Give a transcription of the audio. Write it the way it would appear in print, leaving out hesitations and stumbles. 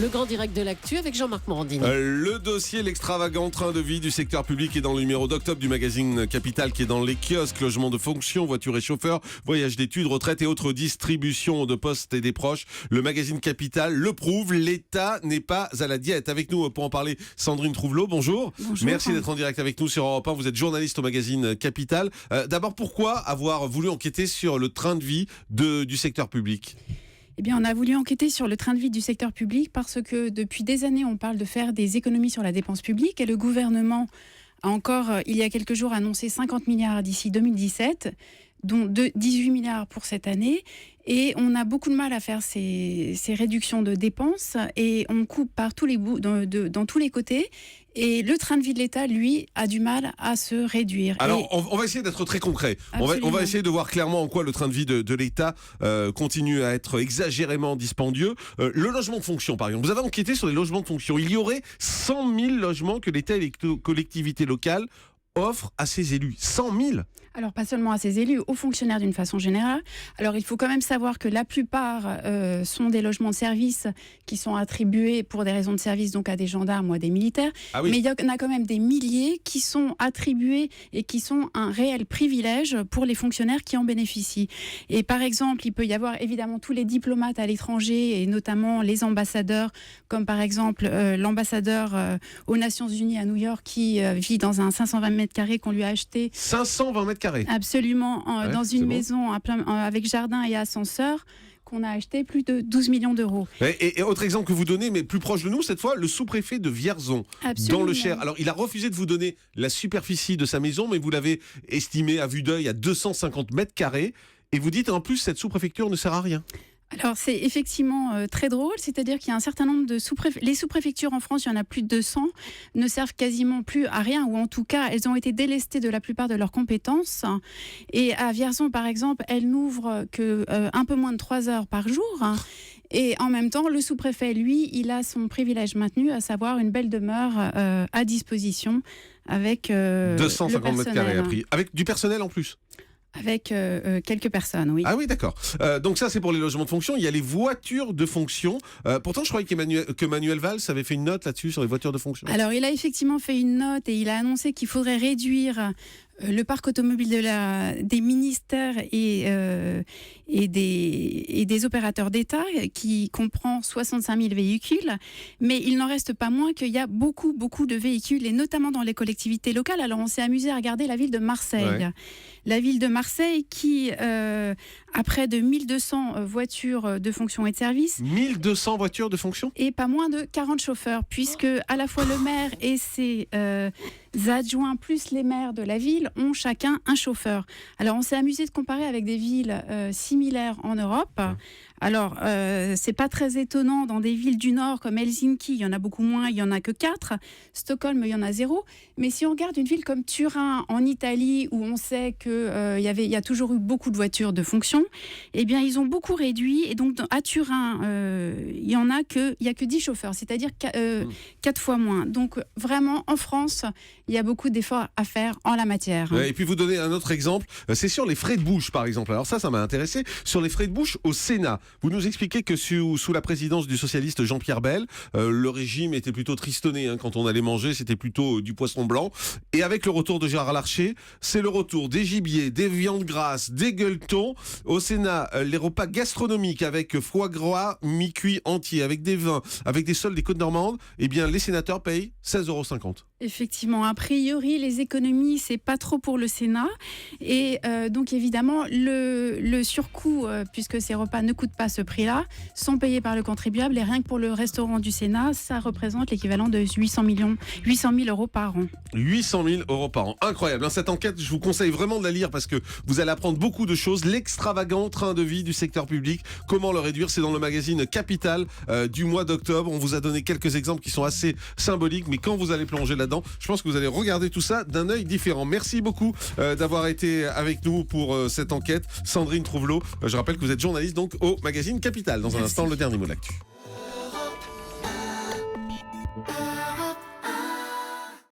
Le grand direct de l'actu avec Jean-Marc Morandini. Le dossier l'extravagant train de vie du secteur public est dans le numéro d'octobre du magazine Capital, qui est dans les kiosques, logement de fonction, voitures et chauffeurs, voyage d'études, retraite et autres distributions de postes et des proches. Le magazine Capital le prouve, l'État n'est pas à la diète. Avec nous pour en parler, Sandrine Trouvelot, bonjour. Bonjour. Merci d'être en direct avec nous sur Europe 1. Vous êtes journaliste au magazine Capital. D'abord, pourquoi avoir voulu enquêter sur le train de vie du secteur public ? Eh bien, on a voulu enquêter sur le train de vie du secteur public parce que depuis des années, on parle de faire des économies sur la dépense publique et le gouvernement a encore, il y a quelques jours, annoncé 50 milliards d'ici 2017, dont 18 milliards pour cette année. Et on a beaucoup de mal à faire ces réductions de dépenses et on coupe par tous les bouts, dans tous les côtés. Et le train de vie de l'État, lui, a du mal à se réduire. Alors, on va essayer d'être très concret. On va essayer de voir clairement en quoi le train de vie de l'État continue à être exagérément dispendieux. Le logement de fonction, par exemple. Vous avez enquêté sur les logements de fonction. Il y aurait 100 000 logements que l'État et les collectivités locales offrent à ses élus. 100 000 ? Alors, pas seulement à ses élus, aux fonctionnaires d'une façon générale. Alors, il faut quand même savoir que la plupart sont des logements de service qui sont attribués pour des raisons de service, donc à des gendarmes ou à des militaires. Ah oui. Mais il y en a quand même des milliers qui sont attribués et qui sont un réel privilège pour les fonctionnaires qui en bénéficient. Et par exemple, il peut y avoir évidemment tous les diplomates à l'étranger et notamment les ambassadeurs, comme par exemple l'ambassadeur aux Nations Unies à New York qui vit dans un 520 mètres carrés qu'on lui a acheté. 520 mètres carrés. Absolument, dans une maison avec jardin et ascenseur qu'on a acheté plus de 12 millions d'euros. Et autre exemple que vous donnez, mais plus proche de nous, cette fois, le sous-préfet de Vierzon, Absolument. dans le Cher. Alors, il a refusé de vous donner la superficie de sa maison, mais vous l'avez estimé à vue d'œil à 250 mètres carrés. Et vous dites, en plus, cette sous-préfecture ne sert à rien. Alors, c'est effectivement très drôle, c'est-à-dire qu'il y a un certain nombre de les sous-préfectures en France, il y en a plus de 200, ne servent quasiment plus à rien, ou en tout cas, elles ont été délestées de la plupart de leurs compétences. Et à Vierzon, par exemple, elles n'ouvrent que un peu moins de 3 heures par jour. Et en même temps, le sous-préfet, lui, il a son privilège maintenu, à savoir une belle demeure à disposition avec 250 mètres carrés à prix. Avec du personnel en plus. Avec quelques personnes, oui. Ah oui, d'accord. Donc ça, c'est pour les logements de fonction. Il y a les voitures de fonction. Pourtant, je croyais que Manuel Valls avait fait une note là-dessus sur les voitures de fonction. Alors, il a effectivement fait une note et il a annoncé qu'il faudrait réduire le parc automobile des ministères et des opérateurs d'État, qui comprend 65 000 véhicules. Mais il n'en reste pas moins qu'il y a beaucoup de véhicules, et notamment dans les collectivités locales. Alors, on s'est amusé à regarder la ville de Marseille. Ouais. La ville de Marseille qui a près de 1200 voitures de fonction et de service. 1200 voitures de fonction ? Et pas moins de 40 chauffeurs, puisque à la fois le maire et ses adjoints, plus les maires de la ville, ont chacun un chauffeur. Alors, on s'est amusé de comparer avec des villes similaires en Europe. Alors, c'est pas très étonnant dans des villes du Nord comme Helsinki, il y en a beaucoup moins, il y en a que 4. Stockholm, il y en a 0. Mais si on regarde une ville comme Turin en Italie, où on sait que il y a toujours eu beaucoup de voitures de fonction, eh bien, ils ont beaucoup réduit. Et donc, à Turin, il y a que 10 chauffeurs, c'est-à-dire 4 fois moins. Donc, vraiment, en France, il y a beaucoup d'efforts à faire en la matière. Et puis, vous donnez un autre exemple, c'est sur les frais de bouche, par exemple. Alors ça m'a intéressé. Sur les frais de bouche au Sénat, vous nous expliquez que sous la présidence du socialiste Jean-Pierre Bel, le régime était plutôt tristonné. Quand on allait manger, c'était plutôt du poisson blanc. Et avec le retour de Gérard Larcher, c'est le retour des gibiers, des viandes grasses, des gueuletons. Au Sénat, les repas gastronomiques avec foie gras mi-cuit entier, avec des vins, avec des sols des Côtes-Normandes, eh bien, les sénateurs payent 16,50 €. Effectivement, a priori, les économies, c'est pas trop pour le Sénat. Et donc, évidemment, le surcoût, puisque ces repas ne coûtent pas ce prix-là, sont payés par le contribuable. Et rien que pour le restaurant du Sénat, ça représente l'équivalent de 800 000 € par an. 800 000 € par an. Incroyable. Cette enquête, je vous conseille vraiment de la lire parce que vous allez apprendre beaucoup de choses. L'extravagant train de vie du secteur public. Comment le réduire ? C'est dans le magazine Capital du mois d'octobre. On vous a donné quelques exemples qui sont assez symboliques, mais quand vous allez plonger là-dedans, je pense que vous allez regarder tout ça d'un œil différent. Merci beaucoup d'avoir été avec nous pour cette enquête. Sandrine Trouvelot, je rappelle que vous êtes journaliste donc au magazine Capital. Dans un instant, le dernier mot de l'actu.